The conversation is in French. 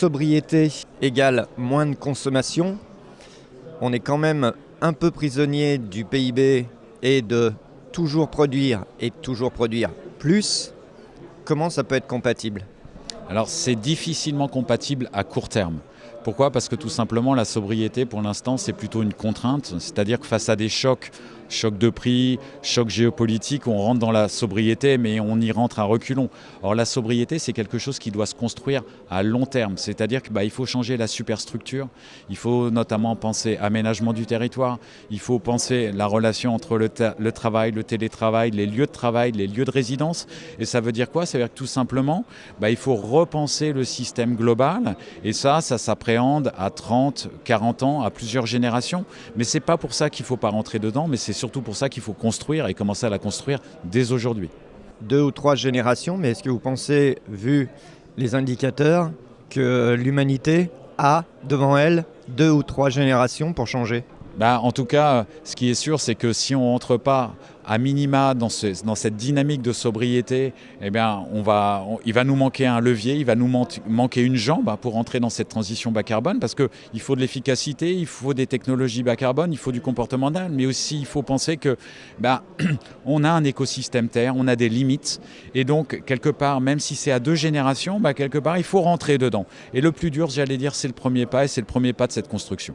sobriété égale moins de consommation. On est quand même un peu prisonnier du PIB et de toujours produire et toujours produire plus. Comment ça peut être compatible ? Alors c'est difficilement compatible à court terme. Pourquoi ? Parce que tout simplement la sobriété pour l'instant c'est plutôt une contrainte, c'est-à-dire que face à des chocs de prix, chocs géopolitiques, on rentre dans la sobriété mais on y rentre à reculons. Or la sobriété c'est quelque chose qui doit se construire à long terme, c'est-à-dire qu'il faut changer la superstructure, il faut notamment penser aménagement du territoire, il faut penser la relation entre le travail, le télétravail, les lieux de travail, les lieux de résidence. Et ça veut dire quoi ? Ça veut dire que tout simplement il faut repenser le système global et ça s'appréhende à 30, 40 ans, à plusieurs générations. Mais c'est pas pour ça qu'il ne faut pas rentrer dedans, mais c'est surtout pour ça qu'il faut construire et commencer à la construire dès aujourd'hui. 2 ou 3 générations, mais est-ce que vous pensez, vu les indicateurs, que l'humanité a devant elle 2 ou 3 générations pour changer ? En tout cas, ce qui est sûr, c'est que si on ne rentre pas à minima dans cette dynamique de sobriété, il va nous manquer un levier, il va nous manquer une jambe pour entrer dans cette transition bas carbone, parce qu'il faut de l'efficacité, il faut des technologies bas carbone, il faut du comportemental, mais aussi il faut penser que on a un écosystème Terre, on a des limites, et donc quelque part, même si c'est à 2 générations, quelque part il faut rentrer dedans. Et le plus dur, j'allais dire, c'est le premier pas, et c'est le premier pas de cette construction.